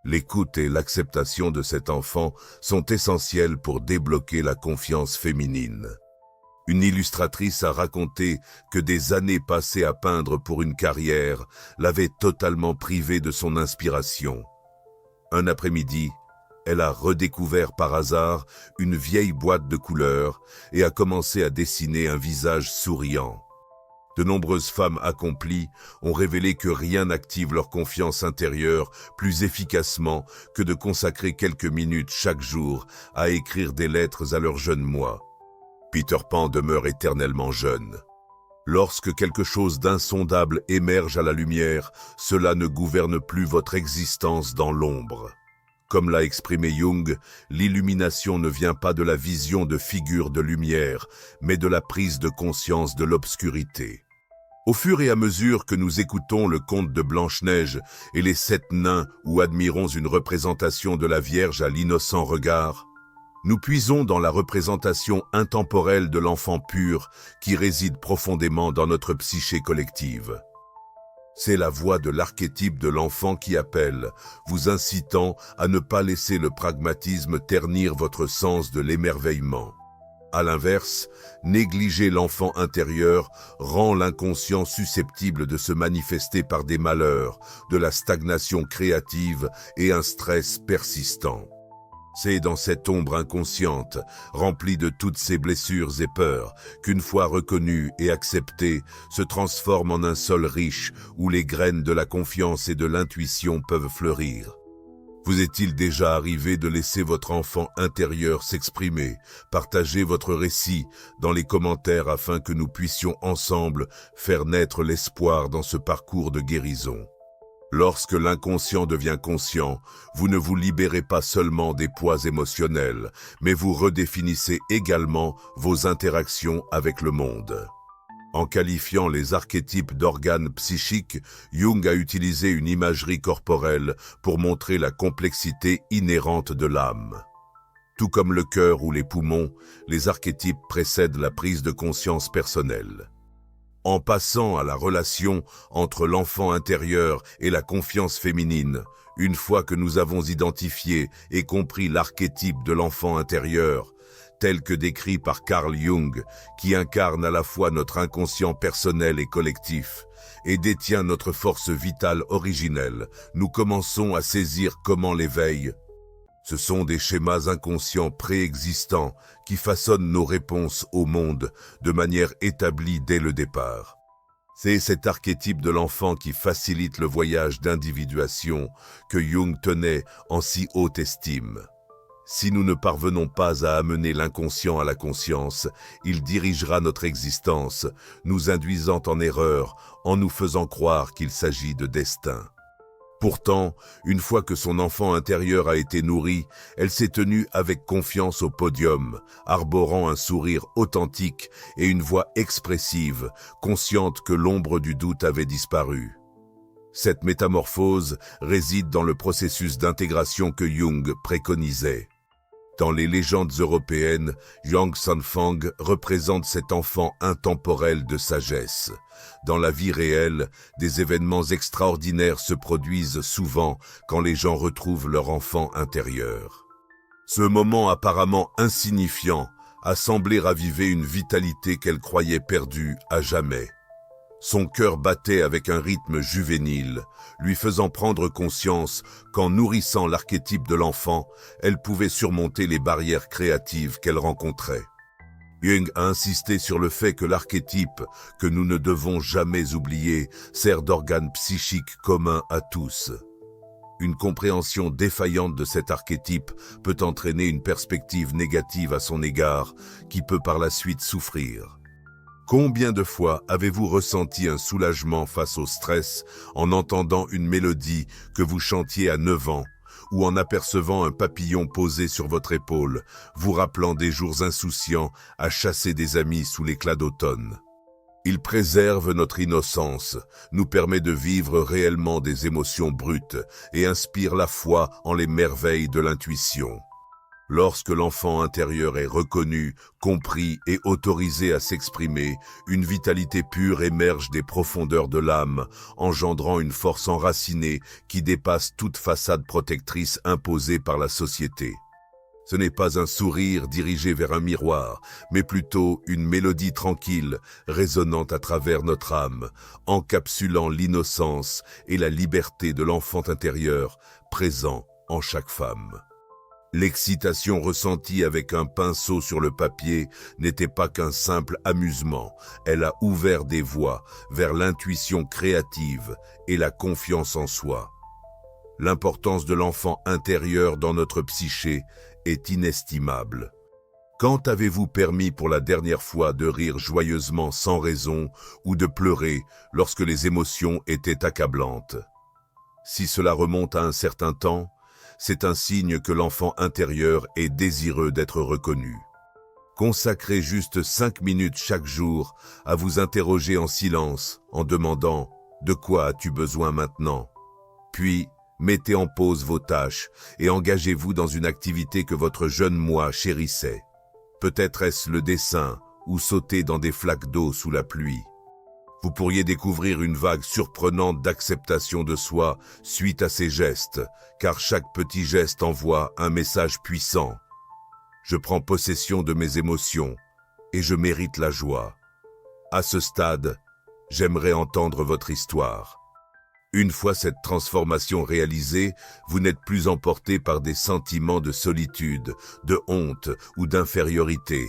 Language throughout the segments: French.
L'écoute et l'acceptation de cet enfant sont essentielles pour débloquer la confiance féminine. Une illustratrice a raconté que des années passées à peindre pour une carrière l'avaient totalement privée de son inspiration. Un après-midi, elle a redécouvert par hasard une vieille boîte de couleurs et a commencé à dessiner un visage souriant. De nombreuses femmes accomplies ont révélé que rien n'active leur confiance intérieure plus efficacement que de consacrer quelques minutes chaque jour à écrire des lettres à leur jeune moi. Peter Pan demeure éternellement jeune. Lorsque quelque chose d'insondable émerge à la lumière, cela ne gouverne plus votre existence dans l'ombre. Comme l'a exprimé Jung, l'illumination ne vient pas de la vision de figures de lumière, mais de la prise de conscience de l'obscurité. Au fur et à mesure que nous écoutons le conte de Blanche-Neige et les 7 nains ou admirons une représentation de la Vierge à l'innocent regard, nous puisons dans la représentation intemporelle de l'enfant pur qui réside profondément dans notre psyché collective. C'est la voix de l'archétype de l'enfant qui appelle, vous incitant à ne pas laisser le pragmatisme ternir votre sens de l'émerveillement. À l'inverse, négliger l'enfant intérieur rend l'inconscient susceptible de se manifester par des malheurs, de la stagnation créative et un stress persistant. C'est dans cette ombre inconsciente, remplie de toutes ces blessures et peurs, qu'une fois reconnue et acceptée, se transforme en un sol riche où les graines de la confiance et de l'intuition peuvent fleurir. Vous est-il déjà arrivé de laisser votre enfant intérieur s'exprimer, partager votre récit dans les commentaires afin que nous puissions ensemble faire naître l'espoir dans ce parcours de guérison? Lorsque l'inconscient devient conscient, vous ne vous libérez pas seulement des poids émotionnels, mais vous redéfinissez également vos interactions avec le monde. En qualifiant les archétypes d'organes psychiques, Jung a utilisé une imagerie corporelle pour montrer la complexité inhérente de l'âme. Tout comme le cœur ou les poumons, les archétypes précèdent la prise de conscience personnelle. En passant à la relation entre l'enfant intérieur et la confiance féminine, une fois que nous avons identifié et compris l'archétype de l'enfant intérieur, tel que décrit par Carl Jung, qui incarne à la fois notre inconscient personnel et collectif, et détient notre force vitale originelle, nous commençons à saisir comment l'éveil. Ce sont des schémas inconscients préexistants qui façonnent nos réponses au monde de manière établie dès le départ. C'est cet archétype de l'enfant qui facilite le voyage d'individuation que Jung tenait en si haute estime. Si nous ne parvenons pas à amener l'inconscient à la conscience, il dirigera notre existence, nous induisant en erreur en nous faisant croire qu'il s'agit de destin. Pourtant, une fois que son enfant intérieur a été nourri, elle s'est tenue avec confiance au podium, arborant un sourire authentique et une voix expressive, consciente que l'ombre du doute avait disparu. Cette métamorphose réside dans le processus d'intégration que Jung préconisait. Dans les légendes européennes, Yang Sanfang représente cet enfant intemporel de sagesse. Dans la vie réelle, des événements extraordinaires se produisent souvent quand les gens retrouvent leur enfant intérieur. Ce moment apparemment insignifiant a semblé raviver une vitalité qu'elle croyait perdue à jamais. Son cœur battait avec un rythme juvénile, lui faisant prendre conscience qu'en nourrissant l'archétype de l'enfant, elle pouvait surmonter les barrières créatives qu'elle rencontrait. Jung a insisté sur le fait que l'archétype, que nous ne devons jamais oublier, sert d'organe psychique commun à tous. Une compréhension défaillante de cet archétype peut entraîner une perspective négative à son égard, qui peut par la suite souffrir. Combien de fois avez-vous ressenti un soulagement face au stress en entendant une mélodie que vous chantiez à 9 ans ou en apercevant un papillon posé sur votre épaule, vous rappelant des jours insouciants à chasser des amis sous l'éclat d'automne? Il préserve notre innocence, nous permet de vivre réellement des émotions brutes et inspire la foi en les merveilles de l'intuition. Lorsque l'enfant intérieur est reconnu, compris et autorisé à s'exprimer, une vitalité pure émerge des profondeurs de l'âme, engendrant une force enracinée qui dépasse toute façade protectrice imposée par la société. Ce n'est pas un sourire dirigé vers un miroir, mais plutôt une mélodie tranquille, résonnant à travers notre âme, encapsulant l'innocence et la liberté de l'enfant intérieur, présent en chaque femme. L'excitation ressentie avec un pinceau sur le papier n'était pas qu'un simple amusement, elle a ouvert des voies vers l'intuition créative et la confiance en soi. L'importance de l'enfant intérieur dans notre psyché est inestimable. Quand avez-vous permis pour la dernière fois de rire joyeusement sans raison ou de pleurer lorsque les émotions étaient accablantes? Si cela remonte à un certain temps, c'est un signe que l'enfant intérieur est désireux d'être reconnu. Consacrez juste 5 minutes chaque jour à vous interroger en silence en demandant « De quoi as-tu besoin maintenant ?» Puis, mettez en pause vos tâches et engagez-vous dans une activité que votre jeune moi chérissait. Peut-être est-ce le dessin ou sauter dans des flaques d'eau sous la pluie. Vous pourriez découvrir une vague surprenante d'acceptation de soi suite à ces gestes, car chaque petit geste envoie un message puissant. Je prends possession de mes émotions et je mérite la joie. À ce stade, j'aimerais entendre votre histoire. Une fois cette transformation réalisée, vous n'êtes plus emporté par des sentiments de solitude, de honte ou d'infériorité.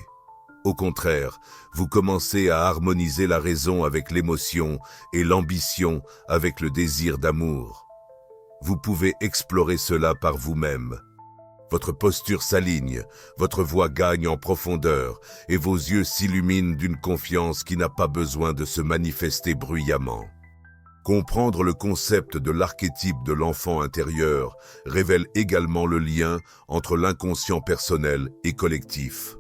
Au contraire, vous commencez à harmoniser la raison avec l'émotion et l'ambition avec le désir d'amour. Vous pouvez explorer cela par vous-même. Votre posture s'aligne, votre voix gagne en profondeur et vos yeux s'illuminent d'une confiance qui n'a pas besoin de se manifester bruyamment. Comprendre le concept de l'archétype de l'enfant intérieur révèle également le lien entre l'inconscient personnel et collectif.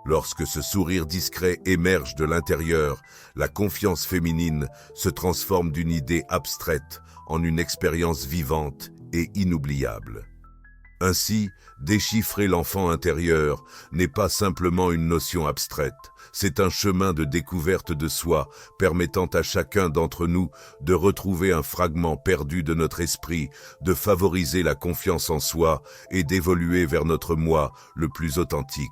Lorsque ce sourire discret émerge de l'intérieur, la confiance féminine se transforme d'une idée abstraite en une expérience vivante et inoubliable. Ainsi, déchiffrer l'enfant intérieur n'est pas simplement une notion abstraite, c'est un chemin de découverte de soi permettant à chacun d'entre nous de retrouver un fragment perdu de notre esprit, de favoriser la confiance en soi et d'évoluer vers notre moi le plus authentique.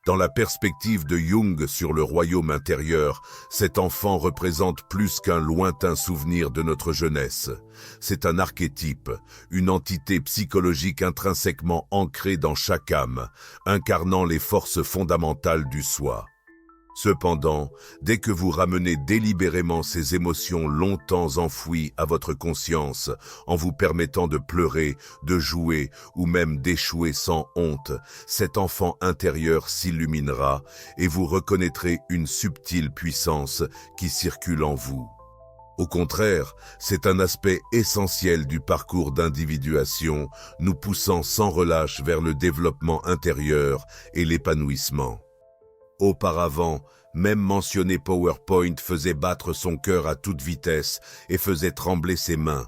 Dans la perspective de Jung sur le royaume intérieur, cet enfant représente plus qu'un lointain souvenir de notre jeunesse. C'est un archétype, une entité psychologique intrinsèquement ancrée dans chaque âme, incarnant les forces fondamentales du soi. Cependant, dès que vous ramenez délibérément ces émotions longtemps enfouies à votre conscience, en vous permettant de pleurer, de jouer ou même d'échouer sans honte, cet enfant intérieur s'illuminera et vous reconnaîtrez une subtile puissance qui circule en vous. Au contraire, c'est un aspect essentiel du parcours d'individuation, nous poussant sans relâche vers le développement intérieur et l'épanouissement. Auparavant, même mentionner PowerPoint faisait battre son cœur à toute vitesse et faisait trembler ses mains.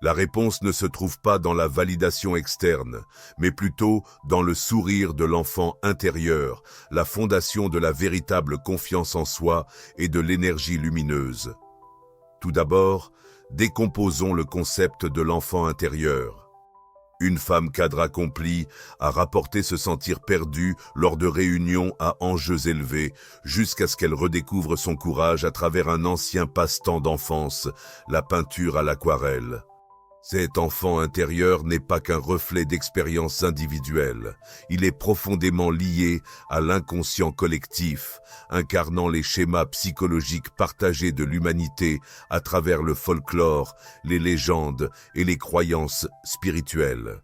La réponse ne se trouve pas dans la validation externe, mais plutôt dans le sourire de l'enfant intérieur, la fondation de la véritable confiance en soi et de l'énergie lumineuse. Tout d'abord, décomposons le concept de l'enfant intérieur. Une femme cadre accomplie a rapporté se sentir perdue lors de réunions à enjeux élevés jusqu'à ce qu'elle redécouvre son courage à travers un ancien passe-temps d'enfance, la peinture à l'aquarelle. Cet enfant intérieur n'est pas qu'un reflet d'expériences individuelles. Il est profondément lié à l'inconscient collectif, incarnant les schémas psychologiques partagés de l'humanité à travers le folklore, les légendes et les croyances spirituelles.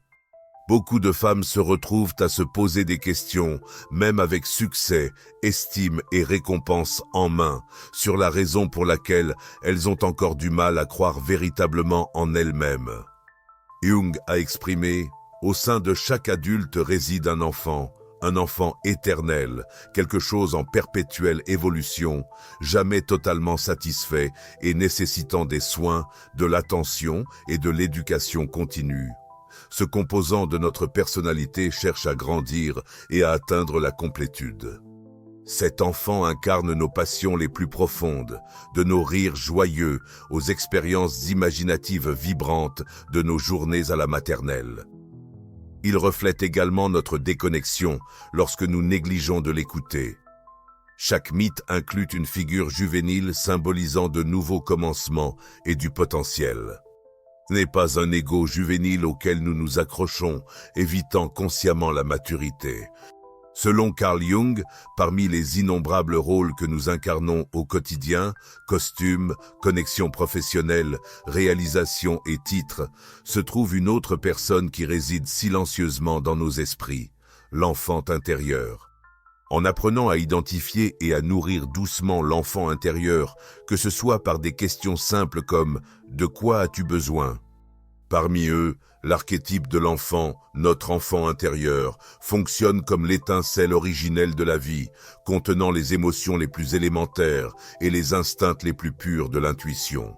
Beaucoup de femmes se retrouvent à se poser des questions, même avec succès, estime et récompense en main, sur la raison pour laquelle elles ont encore du mal à croire véritablement en elles-mêmes. Jung a exprimé « Au sein de chaque adulte réside un enfant éternel, quelque chose en perpétuelle évolution, jamais totalement satisfait et nécessitant des soins, de l'attention et de l'éducation continue. » ce composant de notre personnalité cherche à grandir et à atteindre la complétude. Cet enfant incarne nos passions les plus profondes, de nos rires joyeux aux expériences imaginatives vibrantes de nos journées à la maternelle. Il reflète également notre déconnexion lorsque nous négligeons de l'écouter. Chaque mythe inclut une figure juvénile symbolisant de nouveaux commencements et du potentiel. Ce n'est pas un ego juvénile auquel nous nous accrochons, évitant consciemment la maturité. Selon Carl Jung, parmi les innombrables rôles que nous incarnons au quotidien, costumes, connexions professionnelles, réalisations et titres, se trouve une autre personne qui réside silencieusement dans nos esprits, l'enfant intérieur. En apprenant à identifier et à nourrir doucement l'enfant intérieur, que ce soit par des questions simples comme « De quoi as-tu besoin ?» Parmi eux, l'archétype de l'enfant, notre enfant intérieur, fonctionne comme l'étincelle originelle de la vie, contenant les émotions les plus élémentaires et les instincts les plus purs de l'intuition.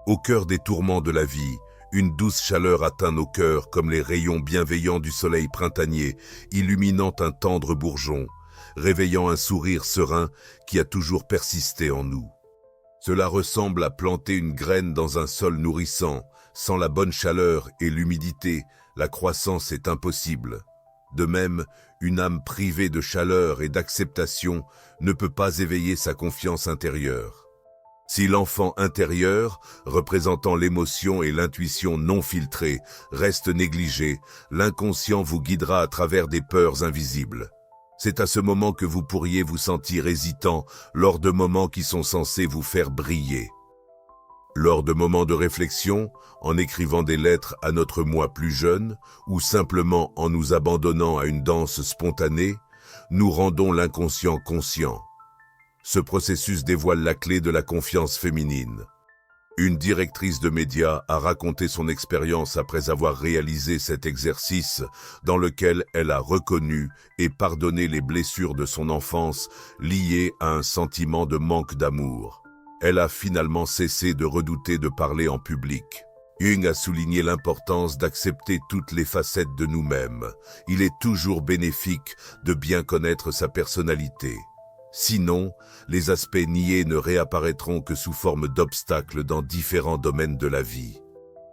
Au cœur des tourments de la vie, une douce chaleur atteint nos cœurs comme les rayons bienveillants du soleil printanier, illuminant un tendre bourgeon, réveillant un sourire serein qui a toujours persisté en nous. Cela ressemble à planter une graine dans un sol nourrissant. Sans la bonne chaleur et l'humidité, la croissance est impossible. De même, une âme privée de chaleur et d'acceptation ne peut pas éveiller sa confiance intérieure. Si l'enfant intérieur, représentant l'émotion et l'intuition non filtrées, reste négligé, l'inconscient vous guidera à travers des peurs invisibles. C'est à ce moment que vous pourriez vous sentir hésitant lors de moments qui sont censés vous faire briller. Lors de moments de réflexion, en écrivant des lettres à notre moi plus jeune, ou simplement en nous abandonnant à une danse spontanée, nous rendons l'inconscient conscient. Ce processus dévoile la clé de la confiance féminine. Une directrice de médias a raconté son expérience après avoir réalisé cet exercice dans lequel elle a reconnu et pardonné les blessures de son enfance liées à un sentiment de manque d'amour. Elle a finalement cessé de redouter de parler en public. Jung a souligné l'importance d'accepter toutes les facettes de nous-mêmes. Il est toujours bénéfique de bien connaître sa personnalité. Sinon, les aspects niés ne réapparaîtront que sous forme d'obstacles dans différents domaines de la vie.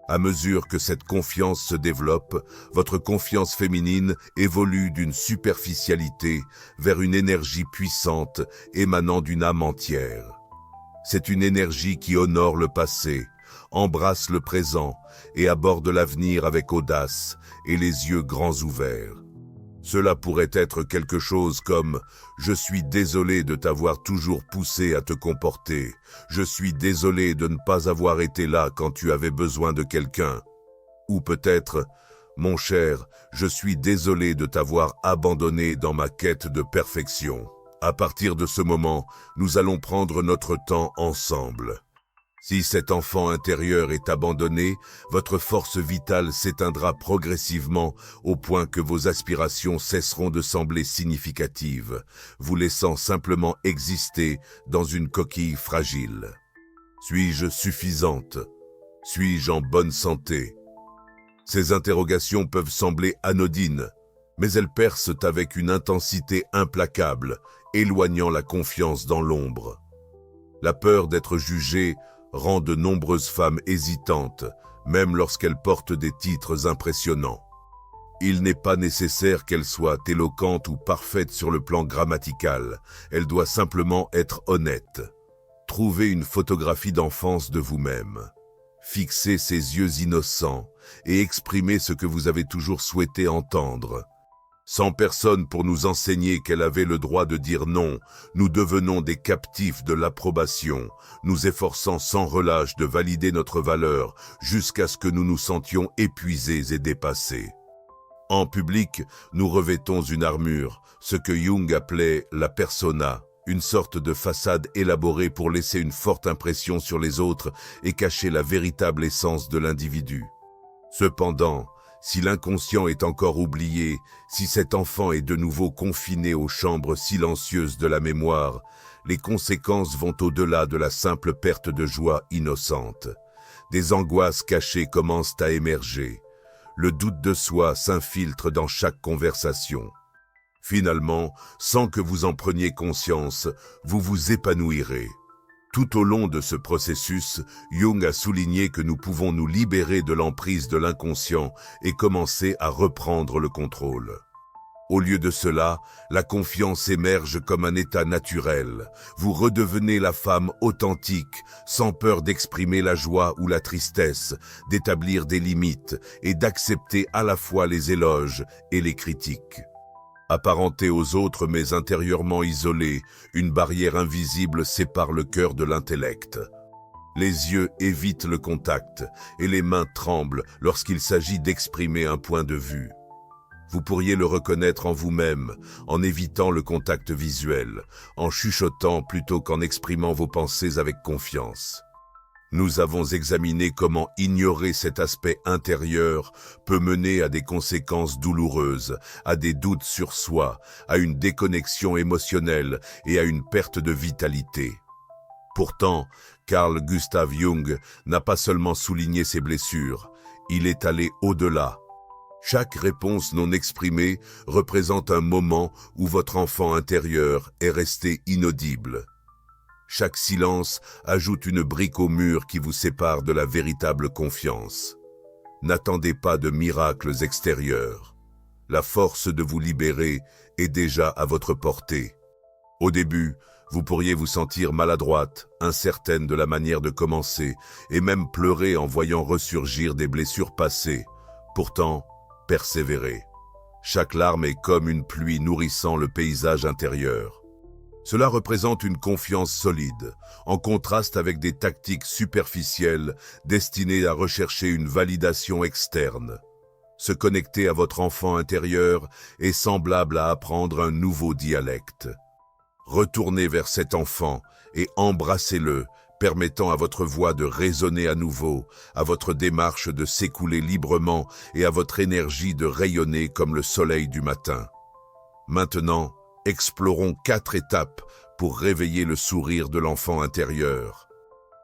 À mesure que cette confiance se développe, votre confiance féminine évolue d'une superficialité vers une énergie puissante émanant d'une âme entière. C'est une énergie qui honore le passé, embrasse le présent et aborde l'avenir avec audace et les yeux grands ouverts. Cela pourrait être quelque chose comme « Je suis désolé de t'avoir toujours poussé à te comporter. Je suis désolé de ne pas avoir été là quand tu avais besoin de quelqu'un. » Ou peut-être « Mon cher, je suis désolé de t'avoir abandonné dans ma quête de perfection. » À partir de ce moment, nous allons prendre notre temps ensemble. Si cet enfant intérieur est abandonné, votre force vitale s'éteindra progressivement au point que vos aspirations cesseront de sembler significatives, vous laissant simplement exister dans une coquille fragile. Suis-je suffisante? Suis-je en bonne santé? Ces interrogations peuvent sembler anodines, mais elles percent avec une intensité implacable, éloignant la confiance dans l'ombre. La peur d'être jugée rend de nombreuses femmes hésitantes, même lorsqu'elles portent des titres impressionnants. Il n'est pas nécessaire qu'elle soit éloquente ou parfaite sur le plan grammatical, elle doit simplement être honnête. Trouvez une photographie d'enfance de vous-même. Fixez ses yeux innocents et exprimez ce que vous avez toujours souhaité entendre. Sans personne pour nous enseigner qu'elle avait le droit de dire non, nous devenons des captifs de l'approbation, nous efforçant sans relâche de valider notre valeur jusqu'à ce que nous nous sentions épuisés et dépassés. En public, nous revêtons une armure, ce que Jung appelait la persona, une sorte de façade élaborée pour laisser une forte impression sur les autres et cacher la véritable essence de l'individu. Cependant, si l'inconscient est encore oublié, si cet enfant est de nouveau confiné aux chambres silencieuses de la mémoire, les conséquences vont au-delà de la simple perte de joie innocente. Des angoisses cachées commencent à émerger. le doute de soi s'infiltre dans chaque conversation. Finalement, sans que vous en preniez conscience, vous vous épanouirez. Tout au long de ce processus, Jung a souligné que nous pouvons nous libérer de l'emprise de l'inconscient et commencer à reprendre le contrôle. Au lieu de cela, la confiance émerge comme un état naturel. Vous redevenez la femme authentique, sans peur d'exprimer la joie ou la tristesse, d'établir des limites et d'accepter à la fois les éloges et les critiques. Apparentée aux autres mais intérieurement isolée, une barrière invisible sépare le cœur de l'intellect. Les yeux évitent le contact et les mains tremblent lorsqu'il s'agit d'exprimer un point de vue. Vous pourriez le reconnaître en vous-même, en évitant le contact visuel, en chuchotant plutôt qu'en exprimant vos pensées avec confiance. Nous avons examiné comment ignorer cet aspect intérieur peut mener à des conséquences douloureuses, à des doutes sur soi, à une déconnexion émotionnelle et à une perte de vitalité. Pourtant, Carl Gustav Jung n'a pas seulement souligné ces blessures, il est allé au-delà. Chaque réponse non exprimée représente un moment où votre enfant intérieur est resté inaudible. Chaque silence ajoute une brique au mur qui vous sépare de la véritable confiance. N'attendez pas de miracles extérieurs. La force de vous libérer est déjà à votre portée. Au début, vous pourriez vous sentir maladroite, incertaine de la manière de commencer, et même pleurer en voyant ressurgir des blessures passées. Pourtant, persévérez. Chaque larme est comme une pluie nourrissant le paysage intérieur. Cela représente une confiance solide, en contraste avec des tactiques superficielles destinées à rechercher une validation externe. Se connecter à votre enfant intérieur est semblable à apprendre un nouveau dialecte. Retournez vers cet enfant et embrassez-le, permettant à votre voix de résonner à nouveau, à votre démarche de s'écouler librement et à votre énergie de rayonner comme le soleil du matin. Maintenant, explorons 4 étapes pour réveiller le sourire de l'enfant intérieur.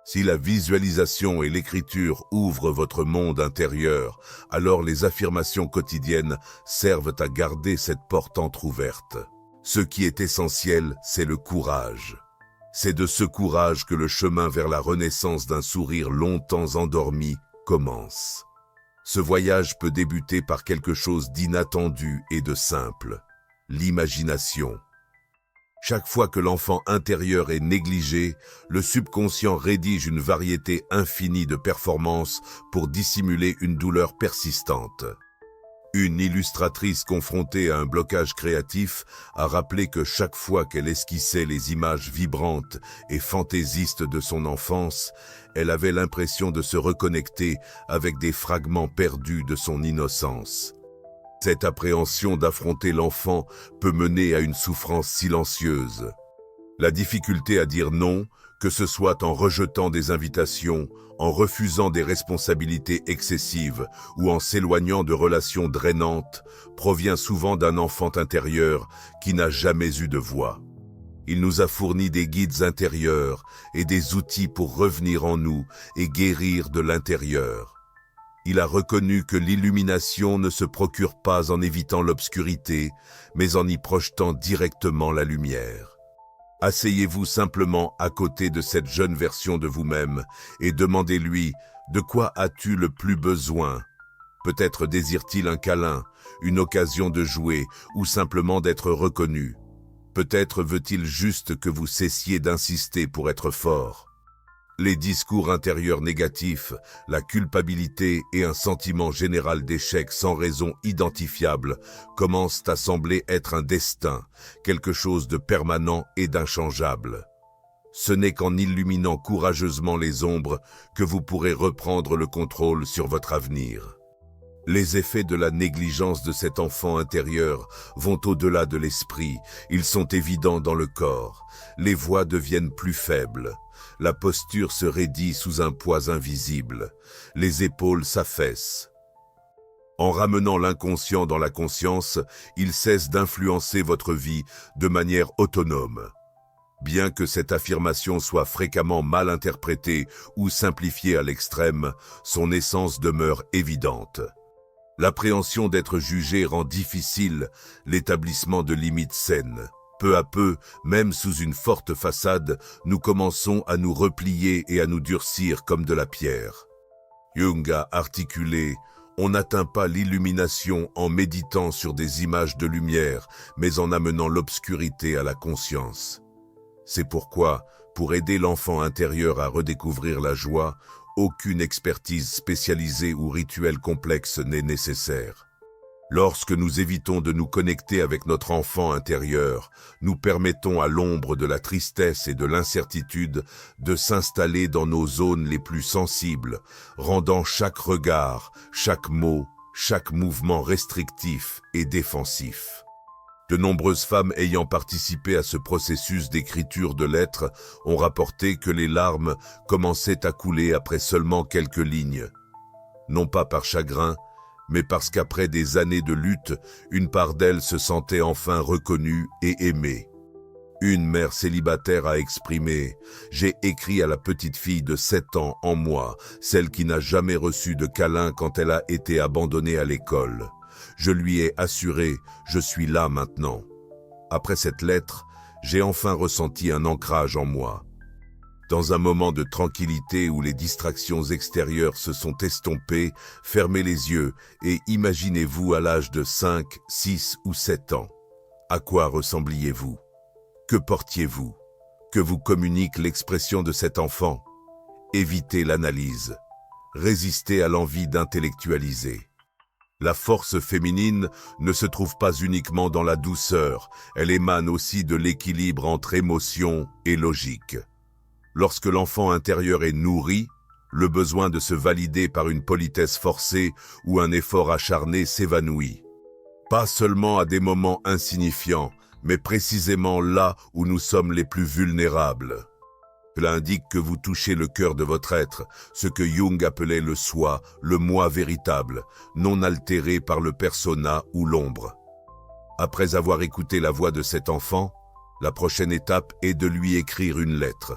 Si la visualisation et l'écriture ouvrent votre monde intérieur, alors les affirmations quotidiennes servent à garder cette porte entrouverte. Ce qui est essentiel, c'est le courage. C'est de ce courage que le chemin vers la renaissance d'un sourire longtemps endormi commence. Ce voyage peut débuter par quelque chose d'inattendu et de simple, l'imagination. Chaque fois que l'enfant intérieur est négligé, le subconscient rédige une variété infinie de performances pour dissimuler une douleur persistante. Une illustratrice confrontée à un blocage créatif a rappelé que chaque fois qu'elle esquissait les images vibrantes et fantaisistes de son enfance, elle avait l'impression de se reconnecter avec des fragments perdus de son innocence. Cette appréhension d'affronter l'enfant peut mener à une souffrance silencieuse. La difficulté à dire non, que ce soit en rejetant des invitations, en refusant des responsabilités excessives ou en s'éloignant de relations drainantes, provient souvent d'un enfant intérieur qui n'a jamais eu de voix. Il nous a fourni des guides intérieurs et des outils pour revenir en nous et guérir de l'intérieur. Il a reconnu que l'illumination ne se procure pas en évitant l'obscurité, mais en y projetant directement la lumière. Asseyez-vous simplement à côté de cette jeune version de vous-même et demandez-lui « De quoi as-tu le plus besoin ?» Peut-être désire-t-il un câlin, une occasion de jouer ou simplement d'être reconnu. Peut-être veut-il juste que vous cessiez d'insister pour être fort. Les discours intérieurs négatifs, la culpabilité et un sentiment général d'échec sans raison identifiable commencent à sembler être un destin, quelque chose de permanent et d'inchangeable. Ce n'est qu'en illuminant courageusement les ombres que vous pourrez reprendre le contrôle sur votre avenir. Les effets de la négligence de cet enfant intérieur vont au-delà de l'esprit, ils sont évidents dans le corps. Les voix deviennent plus faibles. La posture se raidit sous un poids invisible. Les épaules s'affaissent. En ramenant l'inconscient dans la conscience, il cesse d'influencer votre vie de manière autonome. Bien que cette affirmation soit fréquemment mal interprétée ou simplifiée à l'extrême, son essence demeure évidente. L'appréhension d'être jugé rend difficile l'établissement de limites saines. Peu à peu, même sous une forte façade, nous commençons à nous replier et à nous durcir comme de la pierre. Jung a articulé « On n'atteint pas l'illumination en méditant sur des images de lumière, mais en amenant l'obscurité à la conscience. » C'est pourquoi, pour aider l'enfant intérieur à redécouvrir la joie, aucune expertise spécialisée ou rituel complexe n'est nécessaire. Lorsque nous évitons de nous connecter avec notre enfant intérieur, nous permettons à l'ombre de la tristesse et de l'incertitude de s'installer dans nos zones les plus sensibles, rendant chaque regard, chaque mot, chaque mouvement restrictif et défensif. De nombreuses femmes ayant participé à ce processus d'écriture de lettres ont rapporté que les larmes commençaient à couler après seulement quelques lignes. Non pas par chagrin, mais parce qu'après des années de lutte, une part d'elle se sentait enfin reconnue et aimée. Une mère célibataire a exprimé « J'ai écrit à la petite fille de 7 ans en moi, celle qui n'a jamais reçu de câlin quand elle a été abandonnée à l'école. Je lui ai assuré « Je suis là maintenant ». Après cette lettre, j'ai enfin ressenti un ancrage en moi. Dans un moment de tranquillité où les distractions extérieures se sont estompées, fermez les yeux et imaginez-vous à l'âge de 5, 6 ou 7 ans. À quoi ressembliez-vous? Que portiez-vous? Que vous communique l'expression de cet enfant? Évitez l'analyse. Résistez à l'envie d'intellectualiser. La force féminine ne se trouve pas uniquement dans la douceur, elle émane aussi de l'équilibre entre émotion et logique. Lorsque l'enfant intérieur est nourri, le besoin de se valider par une politesse forcée ou un effort acharné s'évanouit. Pas seulement à des moments insignifiants, mais précisément là où nous sommes les plus vulnérables. Cela indique que vous touchez le cœur de votre être, ce que Jung appelait le soi, le moi véritable, non altéré par le persona ou l'ombre. Après avoir écouté la voix de cet enfant, la prochaine étape est de lui écrire une lettre.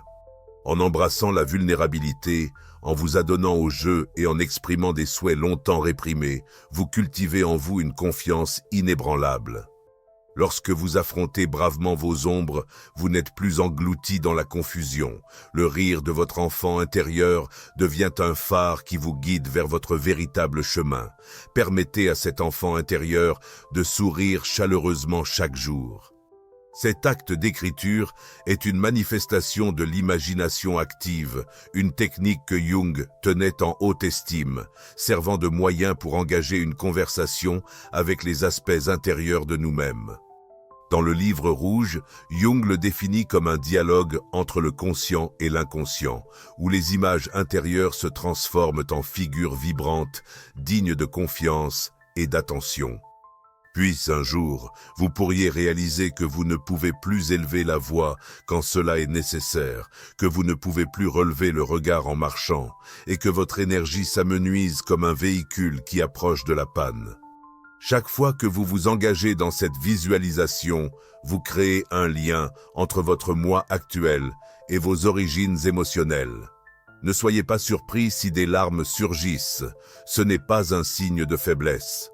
En embrassant la vulnérabilité, en vous adonnant au jeu et en exprimant des souhaits longtemps réprimés, vous cultivez en vous une confiance inébranlable. Lorsque vous affrontez bravement vos ombres, vous n'êtes plus englouti dans la confusion. Le rire de votre enfant intérieur devient un phare qui vous guide vers votre véritable chemin. Permettez à cet enfant intérieur de sourire chaleureusement chaque jour. Cet acte d'écriture est une manifestation de l'imagination active, une technique que Jung tenait en haute estime, servant de moyen pour engager une conversation avec les aspects intérieurs de nous-mêmes. Dans le livre rouge, Jung le définit comme un dialogue entre le conscient et l'inconscient, où les images intérieures se transforment en figures vibrantes, dignes de confiance et d'attention. Puis un jour, vous pourriez réaliser que vous ne pouvez plus élever la voix quand cela est nécessaire, que vous ne pouvez plus relever le regard en marchant, et que votre énergie s'amenuise comme un véhicule qui approche de la panne. Chaque fois que vous vous engagez dans cette visualisation, vous créez un lien entre votre moi actuel et vos origines émotionnelles. Ne soyez pas surpris si des larmes surgissent, ce n'est pas un signe de faiblesse.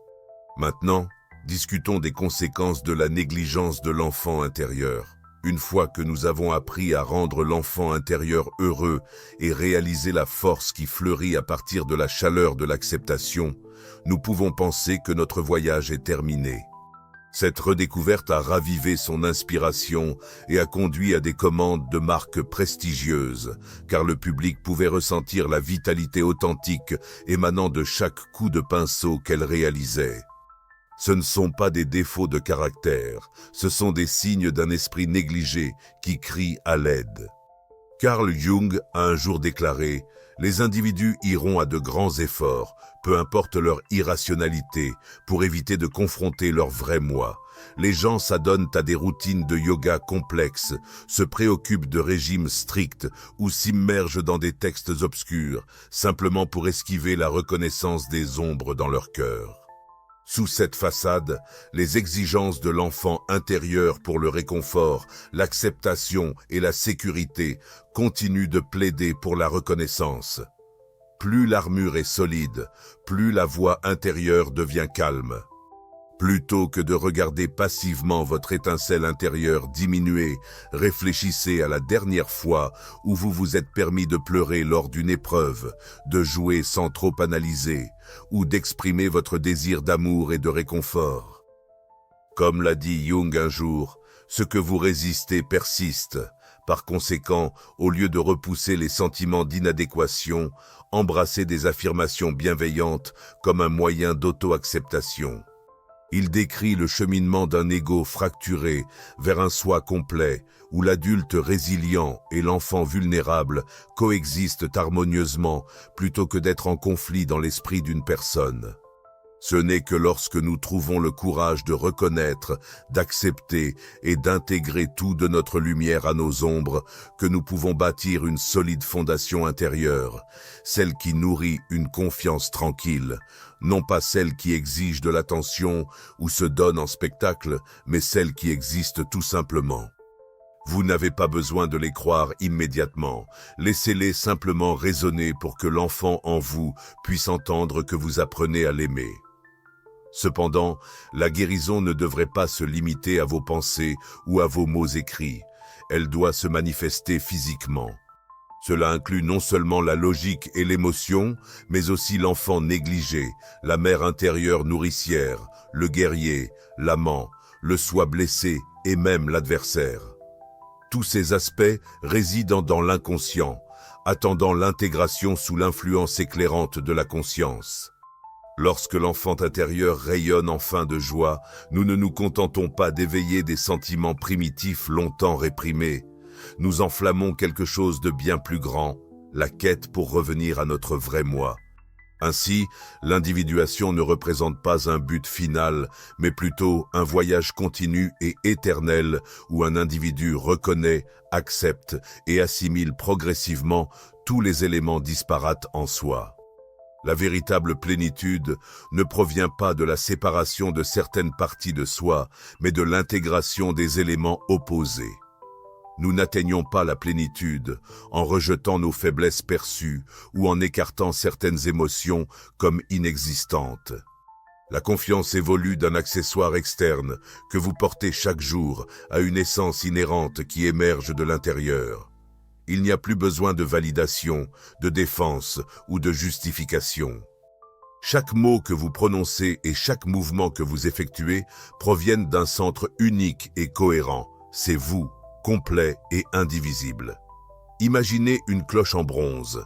Maintenant, discutons des conséquences de la négligence de l'enfant intérieur. Une fois que nous avons appris à rendre l'enfant intérieur heureux et réaliser la force qui fleurit à partir de la chaleur de l'acceptation, nous pouvons penser que notre voyage est terminé. Cette redécouverte a ravivé son inspiration et a conduit à des commandes de marques prestigieuses, car le public pouvait ressentir la vitalité authentique émanant de chaque coup de pinceau qu'elle réalisait. Ce ne sont pas des défauts de caractère, ce sont des signes d'un esprit négligé qui crie à l'aide. Carl Jung a un jour déclaré « Les individus iront à de grands efforts, peu importe leur irrationalité, pour éviter de confronter leur vrai moi. Les gens s'adonnent à des routines de yoga complexes, se préoccupent de régimes stricts ou s'immergent dans des textes obscurs, simplement pour esquiver la reconnaissance des ombres dans leur cœur. » Sous cette façade, les exigences de l'enfant intérieur pour le réconfort, l'acceptation et la sécurité continuent de plaider pour la reconnaissance. plus l'armure est solide, plus la voix intérieure devient calme. Plutôt que de regarder passivement votre étincelle intérieure diminuer, réfléchissez à la dernière fois où vous vous êtes permis de pleurer lors d'une épreuve, de jouer sans trop analyser, ou d'exprimer votre désir d'amour et de réconfort. Comme l'a dit Jung un jour, ce que vous résistez persiste. Par conséquent, au lieu de repousser les sentiments d'inadéquation, embrassez des affirmations bienveillantes comme un moyen d'auto-acceptation. Il décrit le cheminement d'un ego fracturé vers un soi complet, où l'adulte résilient et l'enfant vulnérable coexistent harmonieusement plutôt que d'être en conflit dans l'esprit d'une personne. Ce n'est que lorsque nous trouvons le courage de reconnaître, d'accepter et d'intégrer tout de notre lumière à nos ombres que nous pouvons bâtir une solide fondation intérieure, celle qui nourrit une confiance tranquille, non pas celle qui exige de l'attention ou se donne en spectacle, mais celle qui existe tout simplement. Vous n'avez pas besoin de les croire immédiatement. Laissez-les simplement résonner pour que l'enfant en vous puisse entendre que vous apprenez à l'aimer. Cependant, la guérison ne devrait pas se limiter à vos pensées ou à vos mots écrits. Elle doit se manifester physiquement. Cela inclut non seulement la logique et l'émotion, mais aussi l'enfant négligé, la mère intérieure nourricière, le guerrier, l'amant, le soi blessé et même l'adversaire. Tous ces aspects résident dans l'inconscient, attendant l'intégration sous l'influence éclairante de la conscience. Lorsque l'enfant intérieur rayonne enfin de joie, nous ne nous contentons pas d'éveiller des sentiments primitifs longtemps réprimés. Nous enflammons quelque chose de bien plus grand, la quête pour revenir à notre vrai moi. Ainsi, l'individuation ne représente pas un but final, mais plutôt un voyage continu et éternel où un individu reconnaît, accepte et assimile progressivement tous les éléments disparates en soi. La véritable plénitude ne provient pas de la séparation de certaines parties de soi, mais de l'intégration des éléments opposés. Nous n'atteignons pas la plénitude en rejetant nos faiblesses perçues ou en écartant certaines émotions comme inexistantes. La confiance évolue d'un accessoire externe que vous portez chaque jour à une essence inhérente qui émerge de l'intérieur. Il n'y a plus besoin de validation, de défense ou de justification. Chaque mot que vous prononcez et chaque mouvement que vous effectuez proviennent d'un centre unique et cohérent. C'est vous, complet et indivisible. Imaginez une cloche en bronze.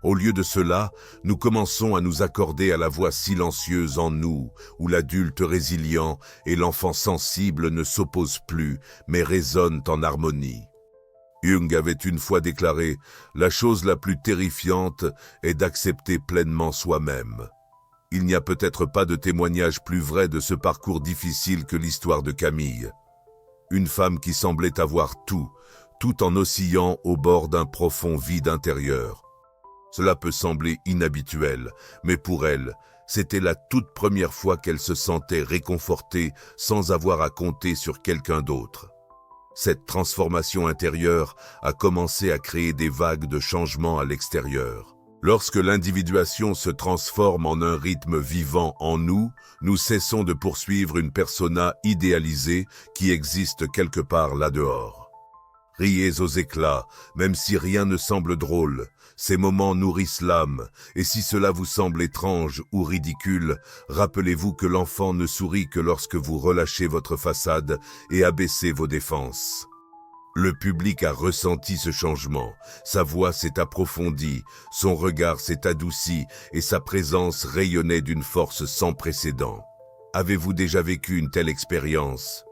Au lieu de cela, nous commençons à nous accorder à la voix silencieuse en nous, où l'adulte résilient et l'enfant sensible ne s'opposent plus, mais résonnent en harmonie. Jung avait une fois déclaré « La chose la plus terrifiante est d'accepter pleinement soi-même ». Il n'y a peut-être pas de témoignage plus vrai de ce parcours difficile que l'histoire de Camille. Une femme qui semblait avoir tout en oscillant au bord d'un profond vide intérieur. Cela peut sembler inhabituel, mais pour elle, c'était la toute première fois qu'elle se sentait réconfortée sans avoir à compter sur quelqu'un d'autre. Cette transformation intérieure a commencé à créer des vagues de changements à l'extérieur. Lorsque l'individuation se transforme en un rythme vivant en nous, nous cessons de poursuivre une persona idéalisée qui existe quelque part là-dehors. Riez aux éclats, même si rien ne semble drôle. Ces moments nourrissent l'âme, et si cela vous semble étrange ou ridicule, rappelez-vous que l'enfant ne sourit que lorsque vous relâchez votre façade et abaissez vos défenses. Le public a ressenti ce changement, sa voix s'est approfondie, son regard s'est adouci et sa présence rayonnait d'une force sans précédent. Avez-vous déjà vécu une telle expérience?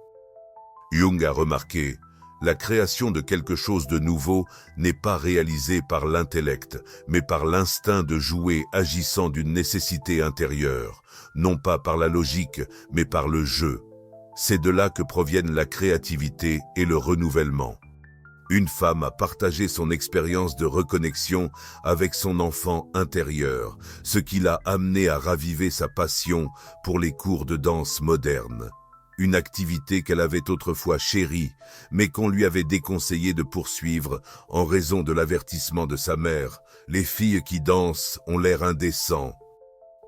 Jung a remarqué: la création de quelque chose de nouveau n'est pas réalisée par l'intellect, mais par l'instinct de jouer agissant d'une nécessité intérieure, non pas par la logique, mais par le jeu. C'est de là que proviennent la créativité et le renouvellement. Une femme a partagé son expérience de reconnexion avec son enfant intérieur, ce qui l'a amené à raviver sa passion pour les cours de danse moderne. une activité qu'elle avait autrefois chérie, mais qu'on lui avait déconseillé de poursuivre en raison de l'avertissement de sa mère. Les filles qui dansent ont l'air indécents.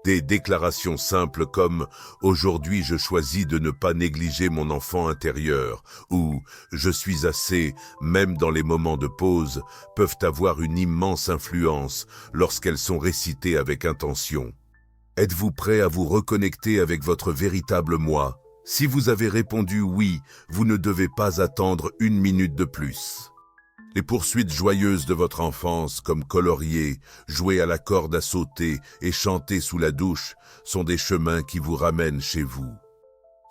Des déclarations simples comme « Aujourd'hui je choisis de ne pas négliger mon enfant intérieur » ou « Je suis assez », même dans les moments de pause, peuvent avoir une immense influence lorsqu'elles sont récitées avec intention. Êtes-vous prêt à vous reconnecter avec votre véritable moi? Si vous avez répondu oui, vous ne devez pas attendre 1 minute de plus. Les poursuites joyeuses de votre enfance, comme colorier, jouer à la corde à sauter et chanter sous la douche, sont des chemins qui vous ramènent chez vous.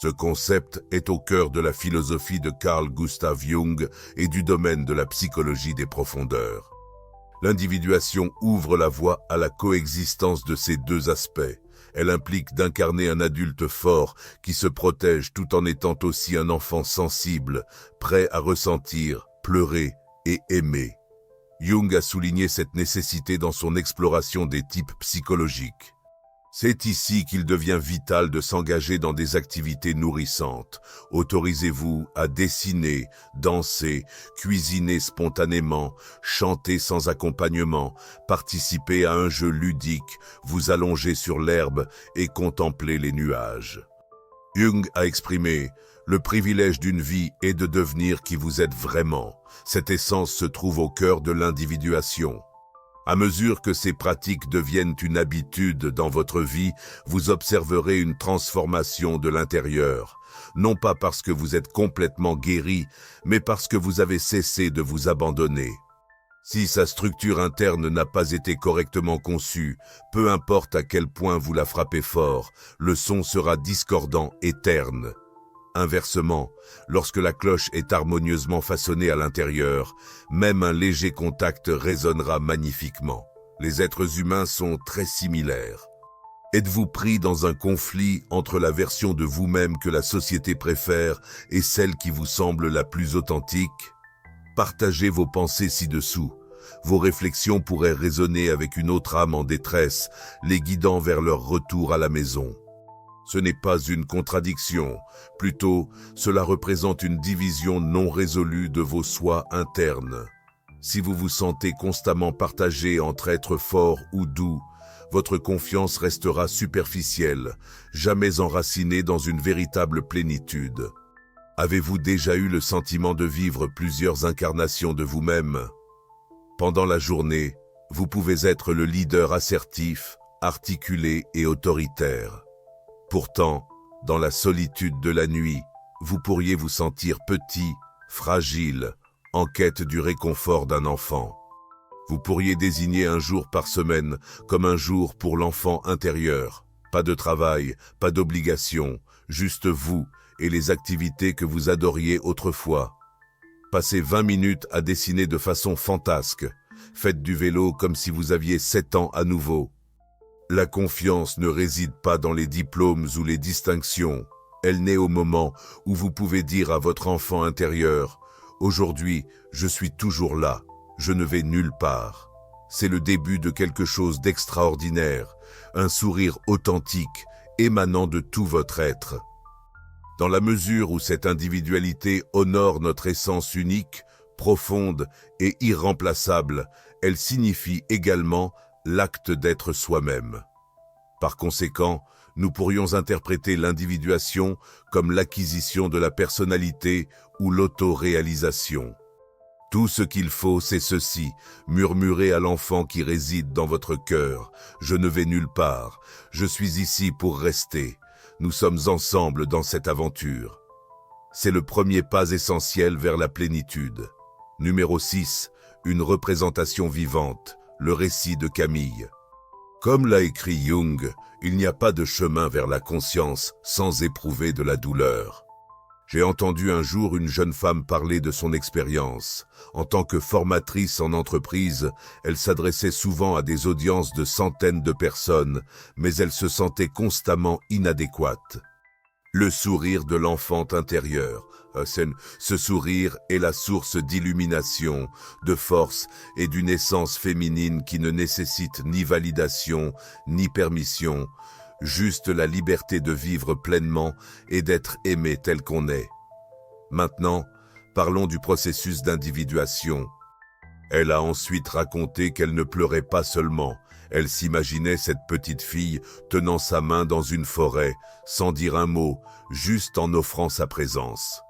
Ce concept est au cœur de la philosophie de Carl Gustav Jung et du domaine de la psychologie des profondeurs. L'individuation ouvre la voie à la coexistence de ces deux aspects. Elle implique d'incarner un adulte fort qui se protège tout en étant aussi un enfant sensible, prêt à ressentir, pleurer et aimer. Jung a souligné cette nécessité dans son exploration des types psychologiques. C'est ici qu'il devient vital de s'engager dans des activités nourrissantes. Autorisez-vous à dessiner, danser, cuisiner spontanément, chanter sans accompagnement, participer à un jeu ludique, vous allonger sur l'herbe et contempler les nuages. Jung a exprimé « Le privilège d'une vie est de devenir qui vous êtes vraiment ». Cette essence se trouve au cœur de l'individuation. À mesure que ces pratiques deviennent une habitude dans votre vie, vous observerez une transformation de l'intérieur. Non pas parce que vous êtes complètement guéri, mais parce que vous avez cessé de vous abandonner. Si sa structure interne n'a pas été correctement conçue, peu importe à quel point vous la frappez fort, le son sera discordant et terne. Inversement, lorsque la cloche est harmonieusement façonnée à l'intérieur, même un léger contact résonnera magnifiquement. Les êtres humains sont très similaires. Êtes-vous pris dans un conflit entre la version de vous-même que la société préfère et celle qui vous semble la plus authentique? Partagez vos pensées ci-dessous. Vos réflexions pourraient résonner avec une autre âme en détresse, les guidant vers leur retour à la maison. Ce n'est pas une contradiction, plutôt cela représente une division non résolue de vos soi internes. Si vous vous sentez constamment partagé entre être fort ou doux, votre confiance restera superficielle, jamais enracinée dans une véritable plénitude. Avez-vous déjà eu le sentiment de vivre plusieurs incarnations de vous-même? Pendant la journée, vous pouvez être le leader assertif, articulé et autoritaire. Pourtant, dans la solitude de la nuit, vous pourriez vous sentir petit, fragile, en quête du réconfort d'un enfant. Vous pourriez désigner un jour par semaine comme un jour pour l'enfant intérieur. Pas de travail, pas d'obligation, juste vous et les activités que vous adoriez autrefois. Passez 20 minutes à dessiner de façon fantasque. Faites du vélo comme si vous aviez 7 ans à nouveau. La confiance ne réside pas dans les diplômes ou les distinctions. Elle naît au moment où vous pouvez dire à votre enfant intérieur « Aujourd'hui, je suis toujours là, je ne vais nulle part ». C'est le début de quelque chose d'extraordinaire, un sourire authentique, émanant de tout votre être. Dans la mesure où cette individualité honore notre essence unique, profonde et irremplaçable, elle signifie également l'acte d'être soi-même. Par conséquent, nous pourrions interpréter l'individuation comme l'acquisition de la personnalité ou l'autoréalisation. Tout ce qu'il faut, c'est ceci, murmurer à l'enfant qui réside dans votre cœur « Je ne vais nulle part, je suis ici pour rester, nous sommes ensemble dans cette aventure ». C'est le premier pas essentiel vers la plénitude. Numéro 6, une représentation vivante. Le récit de Camille. Comme l'a écrit Jung, il n'y a pas de chemin vers la conscience sans éprouver de la douleur. J'ai entendu un jour une jeune femme parler de son expérience. En tant que formatrice en entreprise, elle s'adressait souvent à des audiences de centaines de personnes, mais elle se sentait constamment inadéquate. Le sourire de l'enfant intérieur. Ce sourire est la source d'illumination, de force et d'une essence féminine qui ne nécessite ni validation, ni permission, juste la liberté de vivre pleinement et d'être aimé tel qu'on est. Maintenant, parlons du processus d'individuation. Elle a ensuite raconté qu'elle ne pleurait pas seulement, elle s'imaginait cette petite fille tenant sa main dans une forêt, sans dire un mot, juste en offrant sa présence.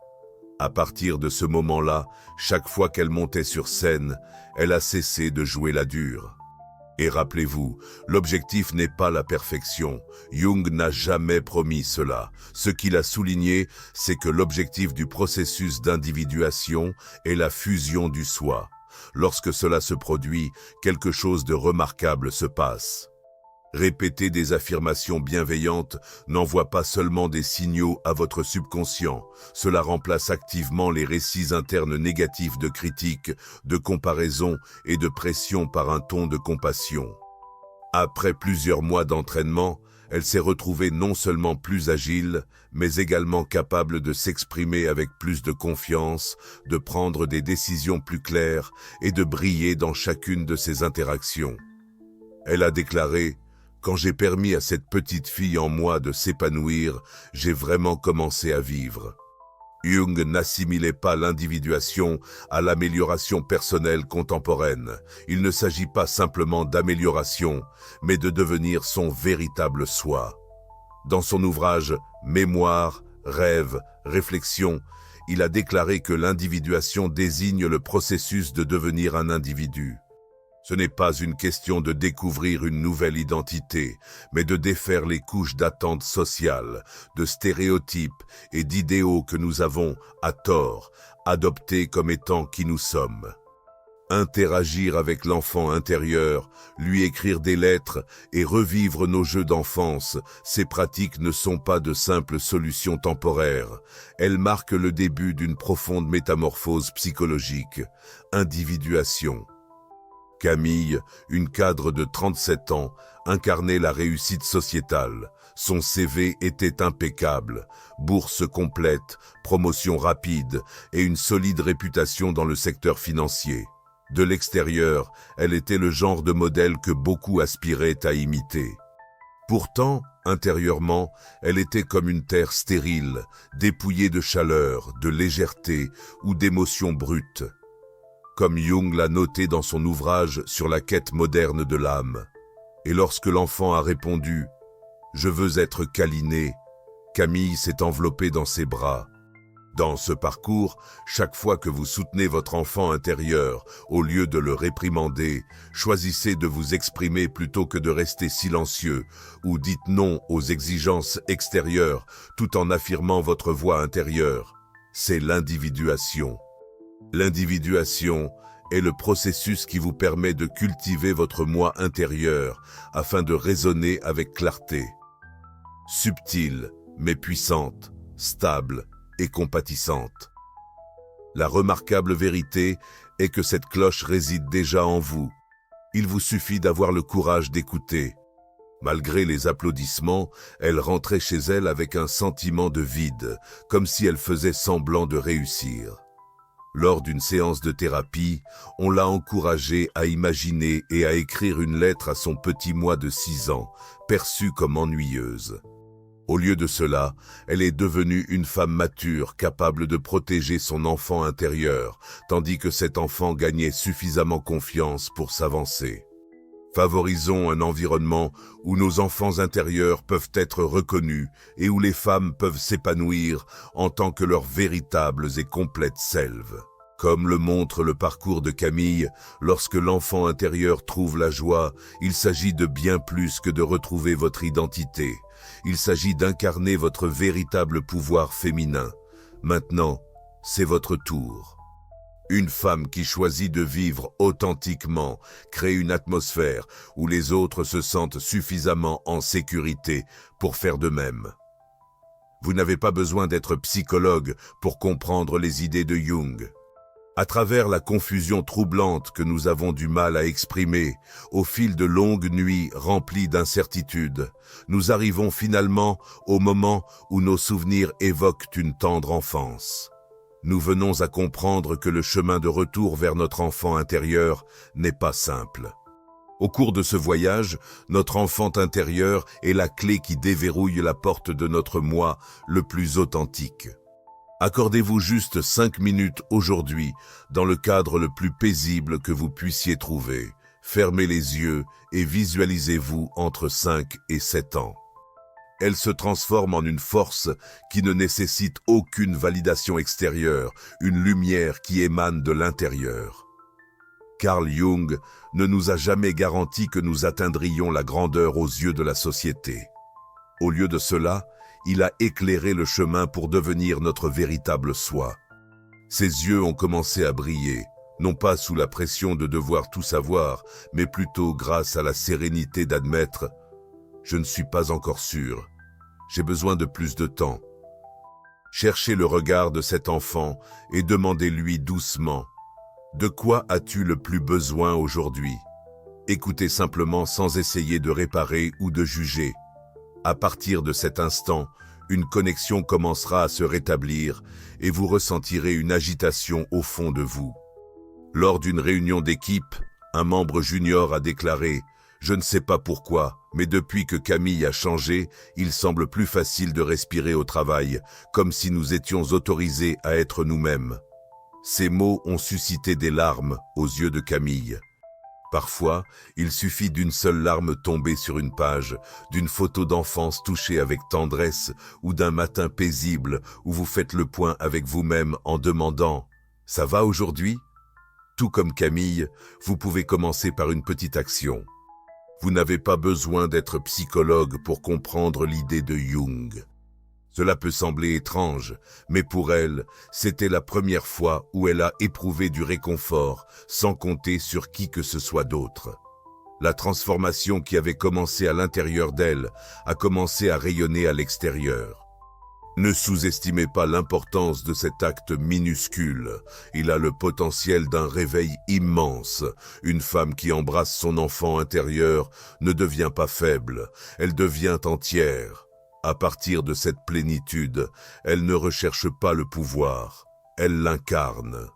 À partir de ce moment-là, chaque fois qu'elle montait sur scène, elle a cessé de jouer la dure. Et rappelez-vous, l'objectif n'est pas la perfection. Jung n'a jamais promis cela. Ce qu'il a souligné, c'est que l'objectif du processus d'individuation est la fusion du soi. Lorsque cela se produit, quelque chose de remarquable se passe. Répéter des affirmations bienveillantes n'envoie pas seulement des signaux à votre subconscient, cela remplace activement les récits internes négatifs de critique, de comparaison et de pression par un ton de compassion. Après plusieurs mois d'entraînement, elle s'est retrouvée non seulement plus agile, mais également capable de s'exprimer avec plus de confiance, de prendre des décisions plus claires et de briller dans chacune de ses interactions. Elle a déclaré: quand j'ai permis à cette petite fille en moi de s'épanouir, j'ai vraiment commencé à vivre. Jung n'assimilait pas l'individuation à l'amélioration personnelle contemporaine. Il ne s'agit pas simplement d'amélioration, mais de devenir son véritable soi. Dans son ouvrage « Mémoire, rêve, réflexion », il a déclaré que l'individuation désigne le processus de devenir un individu. Ce n'est pas une question de découvrir une nouvelle identité, mais de défaire les couches d'attentes sociales, de stéréotypes et d'idéaux que nous avons, à tort, adoptés comme étant qui nous sommes. Interagir avec l'enfant intérieur, lui écrire des lettres et revivre nos jeux d'enfance, ces pratiques ne sont pas de simples solutions temporaires. Elles marquent le début d'une profonde métamorphose psychologique, individuation. Camille, une cadre de 37 ans, incarnait la réussite sociétale. Son CV était impeccable, bourse complète, promotion rapide et une solide réputation dans le secteur financier. De l'extérieur, elle était le genre de modèle que beaucoup aspiraient à imiter. Pourtant, intérieurement, elle était comme une terre stérile, dépouillée de chaleur, de légèreté ou d'émotions brutes. Comme Jung l'a noté dans son ouvrage sur la quête moderne de l'âme. Et lorsque l'enfant a répondu « Je veux être câliné », Camille s'est enveloppée dans ses bras. Dans ce parcours, chaque fois que vous soutenez votre enfant intérieur, au lieu de le réprimander, choisissez de vous exprimer plutôt que de rester silencieux, ou dites non aux exigences extérieures tout en affirmant votre voix intérieure. C'est l'individuation. L'individuation est le processus qui vous permet de cultiver votre moi intérieur afin de raisonner avec clarté. Subtile, mais puissante, stable et compatissante. La remarquable vérité est que cette cloche réside déjà en vous. Il vous suffit d'avoir le courage d'écouter. Malgré les applaudissements, elle rentrait chez elle avec un sentiment de vide, comme si elle faisait semblant de réussir. Lors d'une séance de thérapie, on l'a encouragée à imaginer et à écrire une lettre à son petit moi de 6 ans, perçue comme ennuyeuse. Au lieu de cela, elle est devenue une femme mature, capable de protéger son enfant intérieur, tandis que cet enfant gagnait suffisamment confiance pour s'avancer. Favorisons un environnement où nos enfants intérieurs peuvent être reconnus et où les femmes peuvent s'épanouir en tant que leurs véritables et complètes selves. Comme le montre le parcours de Camille, lorsque l'enfant intérieur trouve la joie, il s'agit de bien plus que de retrouver votre identité. Il s'agit d'incarner votre véritable pouvoir féminin. Maintenant, c'est votre tour. Une femme qui choisit de vivre authentiquement crée une atmosphère où les autres se sentent suffisamment en sécurité pour faire de même. Vous n'avez pas besoin d'être psychologue pour comprendre les idées de Jung. À travers la confusion troublante que nous avons du mal à exprimer, au fil de longues nuits remplies d'incertitudes, nous arrivons finalement au moment où nos souvenirs évoquent une tendre enfance. Nous venons à comprendre que le chemin de retour vers notre enfant intérieur n'est pas simple. Au cours de ce voyage, notre enfant intérieur est la clé qui déverrouille la porte de notre moi le plus authentique. Accordez-vous juste 5 minutes aujourd'hui dans le cadre le plus paisible que vous puissiez trouver. Fermez les yeux et visualisez-vous entre 5 et 7 ans. Elle se transforme en une force qui ne nécessite aucune validation extérieure, une lumière qui émane de l'intérieur. Carl Jung ne nous a jamais garanti que nous atteindrions la grandeur aux yeux de la société. Au lieu de cela, il a éclairé le chemin pour devenir notre véritable soi. Ses yeux ont commencé à briller, non pas sous la pression de devoir tout savoir, mais plutôt grâce à la sérénité d'admettre « Je ne suis pas encore sûr, j'ai besoin de plus de temps ». Cherchez le regard de cet enfant et demandez-lui doucement « De quoi as-tu le plus besoin aujourd'hui ?» Écoutez simplement sans essayer de réparer ou de juger. À partir de cet instant, une connexion commencera à se rétablir et vous ressentirez une agitation au fond de vous. Lors d'une réunion d'équipe, un membre junior a déclaré « Je ne sais pas pourquoi, mais depuis que Camille a changé, il semble plus facile de respirer au travail, comme si nous étions autorisés à être nous-mêmes. » Ces mots ont suscité des larmes aux yeux de Camille. Parfois, il suffit d'une seule larme tombée sur une page, d'une photo d'enfance touchée avec tendresse ou d'un matin paisible où vous faites le point avec vous-même en demandant « Ça va aujourd'hui ?» Tout comme Camille, vous pouvez commencer par une petite action. Vous n'avez pas besoin d'être psychologue pour comprendre l'idée de Jung. Cela peut sembler étrange, mais pour elle, c'était la première fois où elle a éprouvé du réconfort, sans compter sur qui que ce soit d'autre. La transformation qui avait commencé à l'intérieur d'elle a commencé à rayonner à l'extérieur. Ne sous-estimez pas l'importance de cet acte minuscule. Il a le potentiel d'un réveil immense. Une femme qui embrasse son enfant intérieur ne devient pas faible, elle devient entière. À partir de cette plénitude, elle ne recherche pas le pouvoir, elle l'incarne.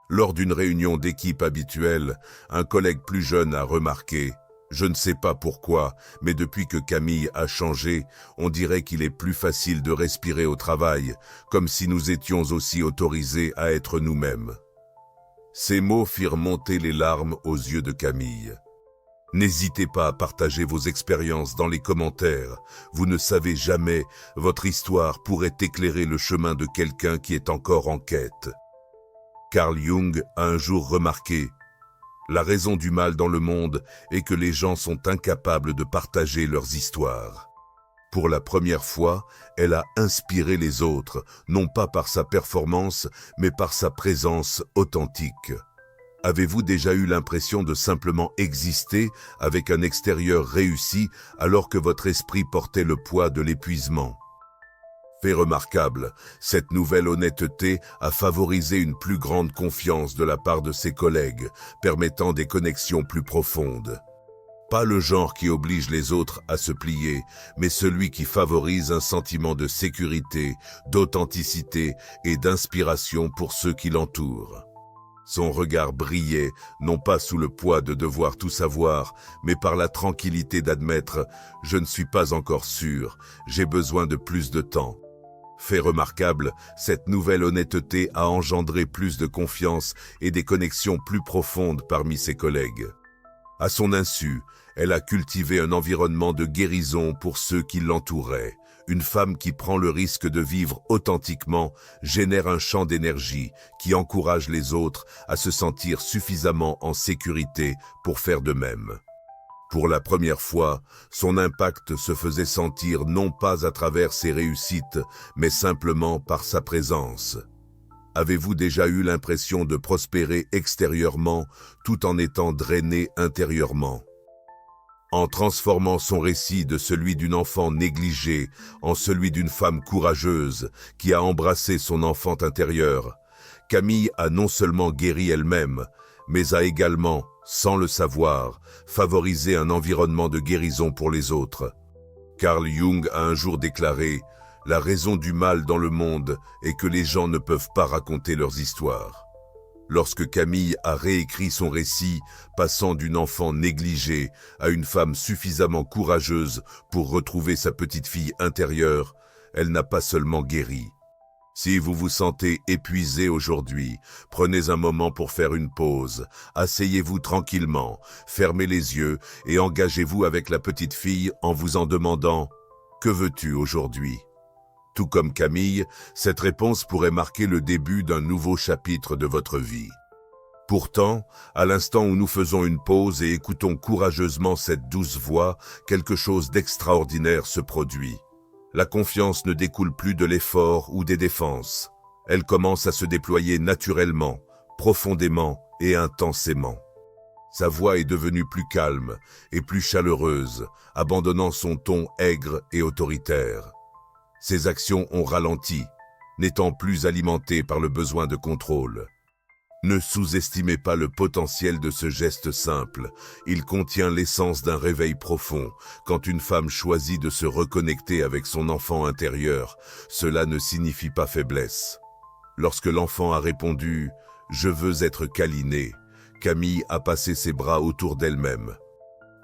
Lors d'une réunion d'équipe habituelle, un collègue plus jeune a remarqué « Je ne sais pas pourquoi, mais depuis que Camille a changé, on dirait qu'il est plus facile de respirer au travail, comme si nous étions aussi autorisés à être nous-mêmes. » Ces mots firent monter les larmes aux yeux de Camille. N'hésitez pas à partager vos expériences dans les commentaires. Vous ne savez jamais, votre histoire pourrait éclairer le chemin de quelqu'un qui est encore en quête. Carl Jung a un jour remarqué « La raison du mal dans le monde est que les gens sont incapables de partager leurs histoires. » Pour la première fois, elle a inspiré les autres, non pas par sa performance, mais par sa présence authentique. Avez-vous déjà eu l'impression de simplement exister avec un extérieur réussi alors que votre esprit portait le poids de l'épuisement? Fait remarquable, cette nouvelle honnêteté a favorisé une plus grande confiance de la part de ses collègues, permettant des connexions plus profondes. Pas le genre qui oblige les autres à se plier, mais celui qui favorise un sentiment de sécurité, d'authenticité et d'inspiration pour ceux qui l'entourent. Son regard brillait, non pas sous le poids de devoir tout savoir, mais par la tranquillité d'admettre « Je ne suis pas encore sûr, j'ai besoin de plus de temps ». Fait remarquable, cette nouvelle honnêteté a engendré plus de confiance et des connexions plus profondes parmi ses collègues. À son insu, elle a cultivé un environnement de guérison pour ceux qui l'entouraient. Une femme qui prend le risque de vivre authentiquement génère un champ d'énergie qui encourage les autres à se sentir suffisamment en sécurité pour faire de même. Pour la première fois, son impact se faisait sentir non pas à travers ses réussites, mais simplement par sa présence. Avez-vous déjà eu l'impression de prospérer extérieurement tout en étant drainé intérieurement? En transformant son récit de celui d'une enfant négligée en celui d'une femme courageuse qui a embrassé son enfant intérieur, Camille a non seulement guéri elle-même, mais a également, sans le savoir, favorisé un environnement de guérison pour les autres. Carl Jung a un jour déclaré « La raison du mal dans le monde est que les gens ne peuvent pas raconter leurs histoires. » Lorsque Camille a réécrit son récit, passant d'une enfant négligée à une femme suffisamment courageuse pour retrouver sa petite fille intérieure, elle n'a pas seulement guéri. Si vous vous sentez épuisé aujourd'hui, prenez un moment pour faire une pause, asseyez-vous tranquillement, fermez les yeux et engagez-vous avec la petite fille en vous en demandant « Que veux-tu aujourd'hui ?» Tout comme Camille, cette réponse pourrait marquer le début d'un nouveau chapitre de votre vie. Pourtant, à l'instant où nous faisons une pause et écoutons courageusement cette douce voix, quelque chose d'extraordinaire se produit. La confiance ne découle plus de l'effort ou des défenses. Elle commence à se déployer naturellement, profondément et intensément. Sa voix est devenue plus calme et plus chaleureuse, abandonnant son ton aigre et autoritaire. Ses actions ont ralenti, n'étant plus alimentées par le besoin de contrôle. Ne sous-estimez pas le potentiel de ce geste simple. Il contient l'essence d'un réveil profond. Quand une femme choisit de se reconnecter avec son enfant intérieur, cela ne signifie pas faiblesse. Lorsque l'enfant a répondu « Je veux être câliné », Camille a passé ses bras autour d'elle-même.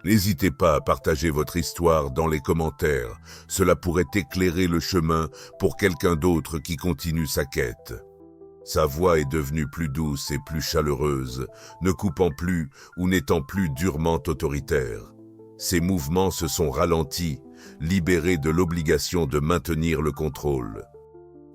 N'hésitez pas à partager votre histoire dans les commentaires. Cela pourrait éclairer le chemin pour quelqu'un d'autre qui continue sa quête. Sa voix est devenue plus douce et plus chaleureuse, ne coupant plus ou n'étant plus durement autoritaire. Ses mouvements se sont ralentis, libérés de l'obligation de maintenir le contrôle.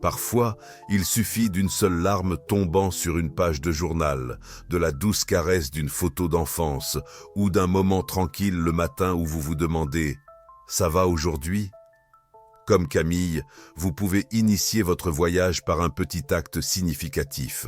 Parfois, il suffit d'une seule larme tombant sur une page de journal, de la douce caresse d'une photo d'enfance ou d'un moment tranquille le matin où vous vous demandez « Ça va aujourd'hui ?» Comme Camille, vous pouvez initier votre voyage par un petit acte significatif.